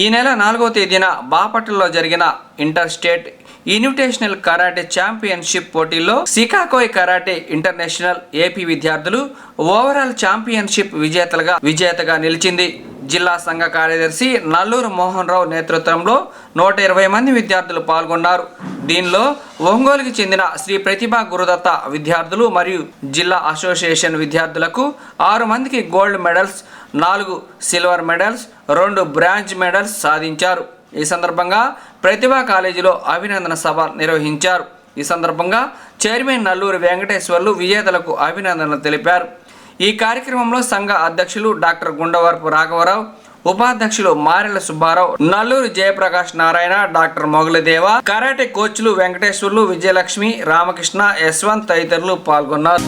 ఈ నెల 4వ తేదీన బాపట్లలో జరిగిన inter state invitational karate championship పోటీల్లో సికాకోయ్ కరాటే ఇంటర్నేషనల్ ఏపీ విద్యార్థులు ఓవరాల్ ఛాంపియన్షిప్ విజేతగా నిలిచింది. జిల్లా సంఘ కార్యదర్శి నల్లూరు మోహన్ రావు నేతృత్వంలో 120 మంది విద్యార్థులు పాల్గొన్నారు. దీనిలో ఒంగోలుకి చెందిన శ్రీ ప్రతిభా గురుదత్త విద్యార్థులు మరియు జిల్లా అసోసియేషన్ విద్యార్థులకు 6 మందికి gold medals, 4 silver medals, 2 bronze medals సాధించారు. ఈ సందర్భంగా ప్రతిభా కాలేజీలో అభినందన సభ నిర్వహించారు. ఈ సందర్భంగా చైర్మన్ నల్లూరు వెంకటేశ్వర్లు విజేతలకు అభినందనలు తెలిపారు. ఈ కార్యక్రమంలో సంఘ అధ్యక్షులు డాక్టర్ గుండవరపు రాఘవరావు, ఉపాధ్యక్షులు మారెల సుబ్బారావు, నల్లూరు జయప్రకాష్ నారాయణ, డాక్టర్ మొగలదేవ, కరాటే కోచ్లు వెంకటేశ్వర్లు, విజయలక్ష్మి, రామకృష్ణ, యశ్వంత్ తదితరులు పాల్గొన్నారు.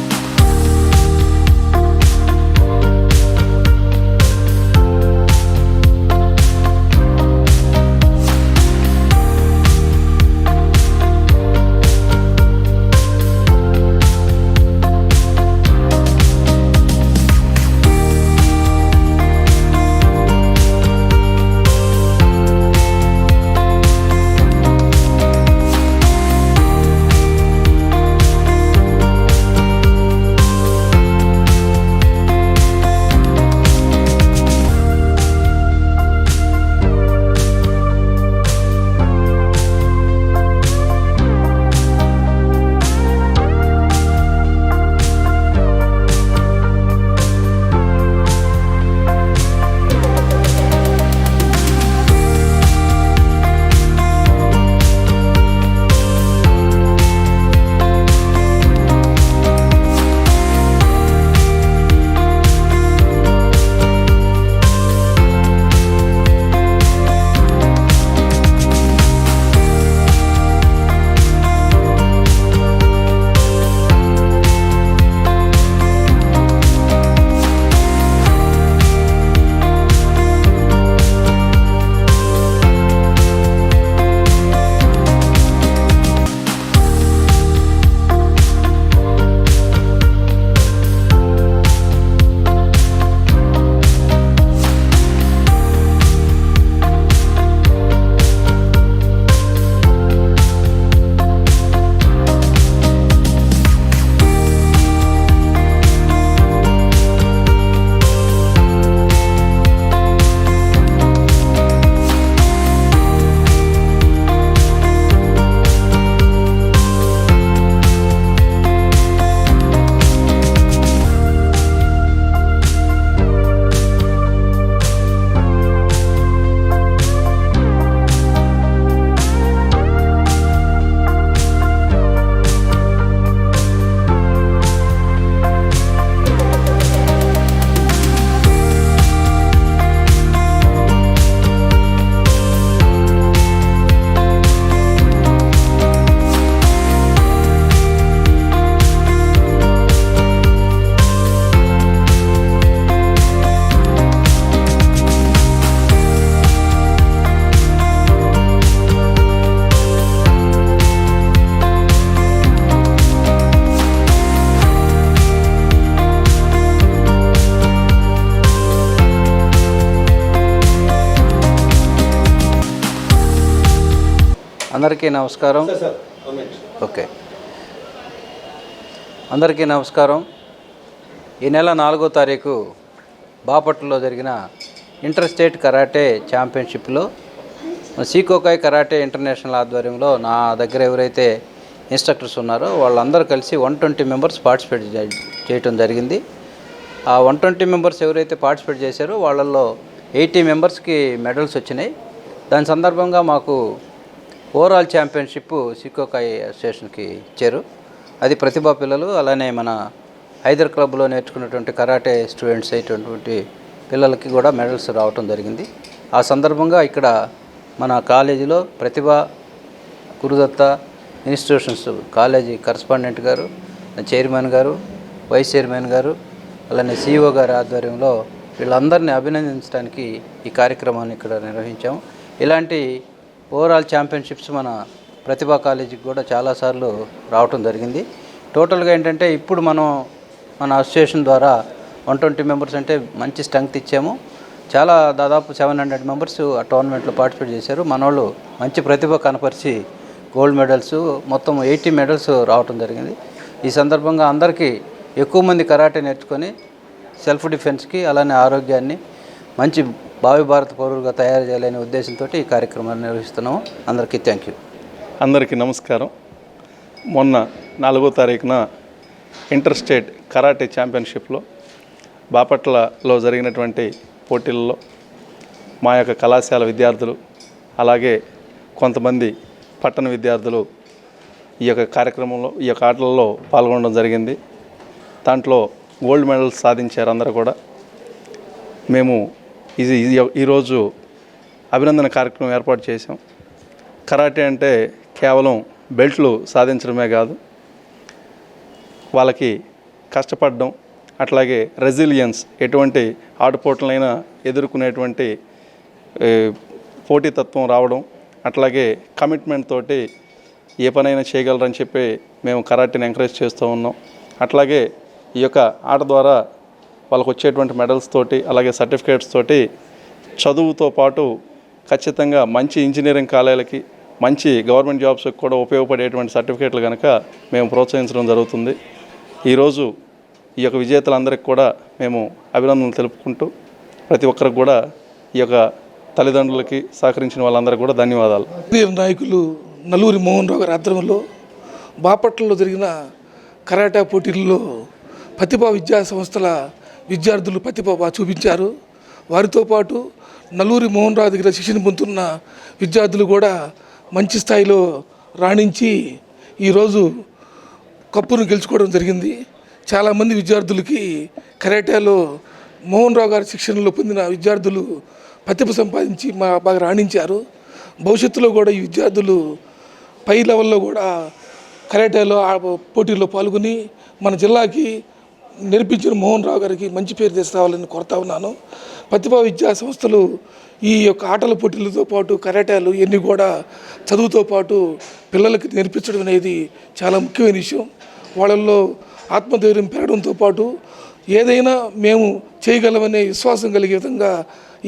అందరికీ నమస్కారం. అందరికీ నమస్కారం. ఈ నెల 4వ తారీఖు బాపట్లలో జరిగిన ఇంటర్ స్టేట్ కరాటే ఛాంపియన్షిప్లో సికాకోయ్ కరాటే ఇంటర్నేషనల్ ఆధ్వర్యంలో నా దగ్గర ఎవరైతే ఇన్స్ట్రక్టర్స్ ఉన్నారో వాళ్ళందరూ కలిసి 120 మెంబర్స్ పార్టిసిపేట్ చేయటం జరిగింది. ఆ 120 మెంబర్స్ ఎవరైతే పార్టిసిపేట్ చేశారో వాళ్ళల్లో 80 మెంబర్స్కి మెడల్స్ వచ్చినాయి. దాని సందర్భంగా మాకు ఓవరాల్ ఛాంపియన్షిప్ సికాకోయ్ అసోసియేషన్కి ఇచ్చారు. అది ప్రతిభా పిల్లలు, అలానే మన హైదర్ క్లబ్లో నేర్చుకున్నటువంటి కరాటే స్టూడెంట్స్ అయినటువంటి పిల్లలకి కూడా మెడల్స్ రావటం జరిగింది. ఆ సందర్భంగా ఇక్కడ మన కాలేజీలో ప్రతిభా గురుదత్త ఇన్స్టిట్యూషన్స్ కాలేజీ కరస్పాండెంట్ గారు, చైర్మన్ గారు, వైస్ చైర్మన్ గారు, అలానే సిఇఓ గారి ఆధ్వర్యంలో వీళ్ళందరినీ అభినందించడానికి ఈ కార్యక్రమాన్ని ఇక్కడ నిర్వహించాము. ఇలాంటి ఓవరాల్ ఛాంపియన్షిప్స్ మన ప్రతిభా కాలేజీకి కూడా చాలాసార్లు రావటం జరిగింది. టోటల్గా ఏంటంటే ఇప్పుడు మనం మన అసోసియేషన్ ద్వారా 120 మెంబర్స్ అంటే మంచి స్ట్రెంగ్త్ ఇచ్చాము. చాలా దాదాపు 700 మెంబర్స్ ఆ టోర్నమెంట్లో పార్టిసిపేట్ చేశారు. మనోళ్ళు మంచి ప్రతిభ కనపరిచి గోల్డ్ మెడల్స్ మొత్తం 80 మెడల్స్ రావడం జరిగింది. ఈ సందర్భంగా అందరికీ ఎక్కువ మంది కరాటే నేర్చుకొని సెల్ఫ్ డిఫెన్స్కి అలానే ఆరోగ్యాన్ని మంచి భావి భారత పౌరులుగా తయారు చేయాలనే ఉద్దేశంతో ఈ కార్యక్రమాన్ని నిర్వహిస్తున్నాము. అందరికీ థ్యాంక్ యూ. అందరికీ నమస్కారం. మొన్న 4వ తారీఖున ఇంటర్ స్టేట్ కరాటే ఛాంపియన్షిప్లో బాపట్లలో జరిగినటువంటి పోటీల్లో మా యొక్క కళాశాల విద్యార్థులు అలాగే కొంతమంది పట్టణ విద్యార్థులు ఈ యొక్క కార్యక్రమంలో ఈ యొక్క ఆటలలో పాల్గొనడం జరిగింది. దాంట్లో గోల్డ్ మెడల్స్ సాధించారు అందరూ కూడా. మేము ఈరోజు అభినందన కార్యక్రమం ఏర్పాటు చేసాం. కరాటే అంటే కేవలం బెల్ట్లు సాధించడమే కాదు, వాళ్ళకి కష్టపడడం అట్లాగే రెసిలియన్స్ ఎటువంటి ఆటుపోట్లనైనా ఎదుర్కొనేటువంటి పోటీతత్వం రావడం అట్లాగే కమిట్మెంట్ తోటి ఏ పనైనా చేయగలరని చెప్పి మేము కరాటేని ఎంకరేజ్ చేస్తూ ఉన్నాం. అట్లాగే ఈ యొక్క ఆట ద్వారా వాళ్ళకు వచ్చేటువంటి మెడల్స్ తోటి అలాగే సర్టిఫికేట్స్ తోటి చదువుతో పాటు ఖచ్చితంగా మంచి ఇంజనీరింగ్ కాలేజీలకి మంచి గవర్నమెంట్ జాబ్స్కి కూడా ఉపయోగపడేటువంటి సర్టిఫికేట్లు కనుక మేము ప్రోత్సహించడం జరుగుతుంది. ఈరోజు ఈ యొక్క విజేతలందరికీ కూడా మేము అభినందనలు తెలుపుకుంటూ ప్రతి ఒక్కరికి కూడా ఈ యొక్క తల్లిదండ్రులకి సహకరించిన వాళ్ళందరికీ కూడా ధన్యవాదాలు. నాయకులు నల్లూరి మోహన్ రావు గారి ఆధ్వర్యంలో బాపట్లలో జరిగిన కరాటే పోటీల్లో ప్రతిభా విద్యా సంస్థల విద్యార్థులు ప్రతిభ చూపించారు. వారితో పాటు నల్లూరి మోహన్ రావు దగ్గర శిక్షణ పొందుతున్న విద్యార్థులు కూడా మంచి స్థాయిలో రాణించి ఈరోజు కప్పును గెలుచుకోవడం జరిగింది. చాలామంది విద్యార్థులకి కరాటేలో మోహన్ రావు గారి శిక్షణలో పొందిన విద్యార్థులు ప్రతిభ సంపాదించి బాగా రాణించారు. భవిష్యత్తులో కూడా ఈ విద్యార్థులు పై లెవెల్లో కూడా కరాటేలో పోటీల్లో పాల్గొని మన జిల్లాకి నేర్పించిన మోహన్ రావు గారికి మంచి పేరు తీసుకురావాలని కోరుతా ఉన్నాను. ప్రతిభా విద్యా సంస్థలు ఈ యొక్క ఆటల పోటీలతో పాటు కరాటేలు ఇవన్నీ కూడా చదువుతో పాటు పిల్లలకి నేర్పించడం అనేది చాలా ముఖ్యమైన విషయం. వాళ్ళల్లో ఆత్మధైర్యం పెరగడంతో పాటు ఏదైనా మేము చేయగలమనే విశ్వాసం కలిగే విధంగా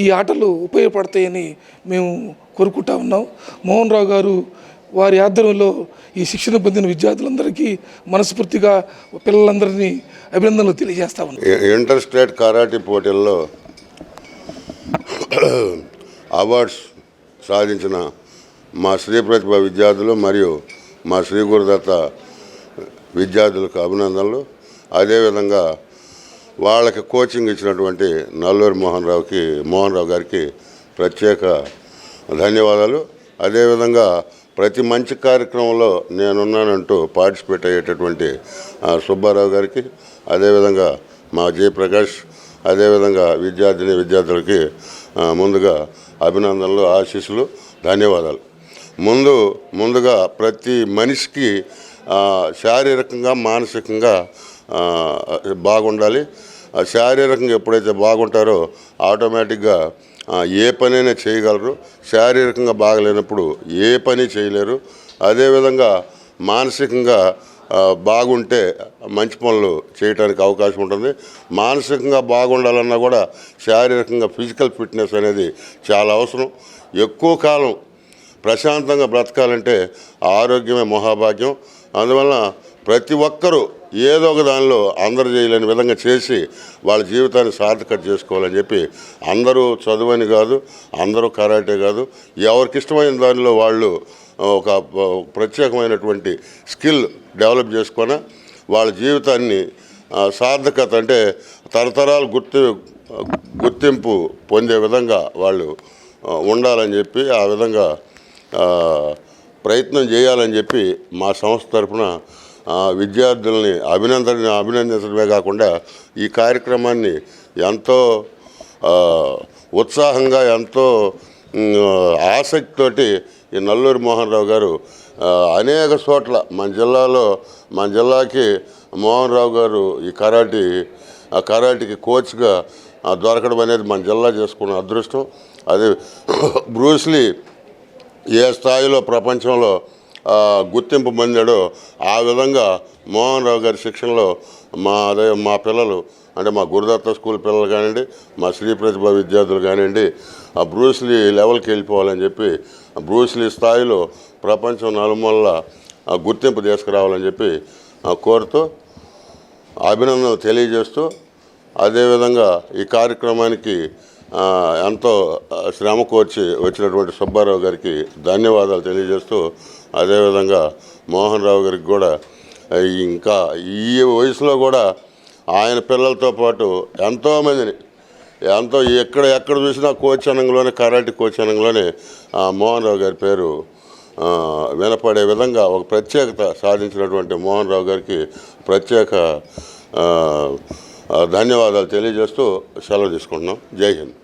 ఈ ఆటలు ఉపయోగపడతాయని మేము కోరుకుంటా ఉన్నాం. మోహన్ రావు గారు వారి ఆధ్వర్యంలో ఈ శిక్షణ పొందిన విద్యార్థులందరికీ మనస్ఫూర్తిగా పిల్లలందరినీ అభినందనలు తెలియజేస్తా ఉన్నాం. ఇంటర్ స్టేట్ కరాటే పోటీల్లో అవార్డ్స్ సాధించిన మా శ్రీ ప్రతిభ విద్యార్థులు మరియు మా శ్రీ గురుదత్త విద్యార్థులకు అభినందనలు. అదేవిధంగా వాళ్ళకి కోచింగ్ ఇచ్చినటువంటి నల్లూరి మోహన్ రావు గారికి ప్రత్యేక ధన్యవాదాలు. అదేవిధంగా ప్రతి మంచి కార్యక్రమంలో నేనున్నానంటూ పార్టిసిపేట్ అయ్యేటటువంటి సుబ్బారావు గారికి, అదేవిధంగా మా జయప్రకాష్, అదేవిధంగా విద్యార్థులకి ముందుగా అభినందనలు, ఆశీస్సులు, ధన్యవాదాలు. ముందుగా ప్రతి మనిషికి శారీరకంగా మానసికంగా బాగుండాలి. శారీరకంగా ఎప్పుడైతే బాగుంటారో ఆటోమేటిక్గా ఏ పనైనా చేయగలరు. శారీరకంగా బాగలేనప్పుడు ఏ పని చేయలేరు. అదేవిధంగా మానసికంగా బాగుంటే మంచి పనులు చేయడానికి అవకాశం ఉంటుంది. మానసికంగా బాగుండాలన్నా కూడా శారీరకంగా ఫిజికల్ ఫిట్నెస్ అనేది చాలా అవసరం. ఎక్కువ కాలం ప్రశాంతంగా బ్రతకాలంటే ఆరోగ్యమే మహాభాగ్యం. అందువలన ప్రతి ఒక్కరూ ఏదో ఒక దానిలో అందరు చేయలేని విధంగా చేసి వాళ్ళ జీవితాన్ని సార్థకత చేసుకోవాలని చెప్పి అందరూ చదువని కాదు, అందరూ కరాటే కాదు, ఎవరికి ఇష్టమైన దానిలో వాళ్ళు ఒక ప్రత్యేకమైనటువంటి స్కిల్ డెవలప్ చేసుకొని వాళ్ళ జీవితాన్ని సార్థకత అంటే తరతరాలు గుర్తింపు పొందే విధంగా వాళ్ళు ఉండాలని చెప్పి ఆ విధంగా ప్రయత్నం చేయాలని చెప్పి మా సంస్థ తరఫున విద్యార్థుల్ని అభినందించడమే కాకుండా ఈ కార్యక్రమాన్ని ఎంతో ఉత్సాహంగా ఎంతో ఆసక్తితోటి ఈ నల్లూరి మోహన్ రావు గారు అనేక చోట్ల మన జిల్లాకి మోహన్ రావు గారు ఈ కరాటీకి కోచ్గా దొరకడం అనేది మన జిల్లా చేసుకున్న అదృష్టం. అది బ్రూస్లీ ఏ స్థాయిలో ప్రపంచంలో గుర్తింపు పొందాడో ఆ విధంగా మోహన్ రావు గారి శిక్షణలో మా పిల్లలు అంటే మా గురుదత్త స్కూల్ పిల్లలు కానివ్వండి, మా శ్రీ ప్రతిభ విద్యార్థులు కానివ్వండి, ఆ బ్రూస్లీ లెవెల్కి వెళ్ళిపోవాలని చెప్పి బ్రూస్లీ స్థాయిలో ప్రపంచం నలుమూలల గుర్తింపు తీసుకురావాలని చెప్పి కోరుతూ అభినందనలు తెలియజేస్తూ, అదేవిధంగా ఈ కార్యక్రమానికి ఎంతో శ్రమ కోర్చి వచ్చినటువంటి సుబ్బారావు గారికి ధన్యవాదాలు తెలియజేస్తూ, అదేవిధంగా మోహన్ రావు గారికి కూడా ఇంకా ఈ వయసులో కూడా ఆయన పిల్లలతో పాటు ఎంతోమందిని ఎక్కడ చూసినా coach అనంలోనే, karate coach అనంలోనే Mohan Rao గారి పేరు వినపడే విధంగా ఒక ప్రత్యేకత సాధించినటువంటి మోహన్ రావు గారికి ప్రత్యేక ధన్యవాదాలు తెలియజేస్తూ సెలవు తీసుకుంటున్నాం. జై హింద్.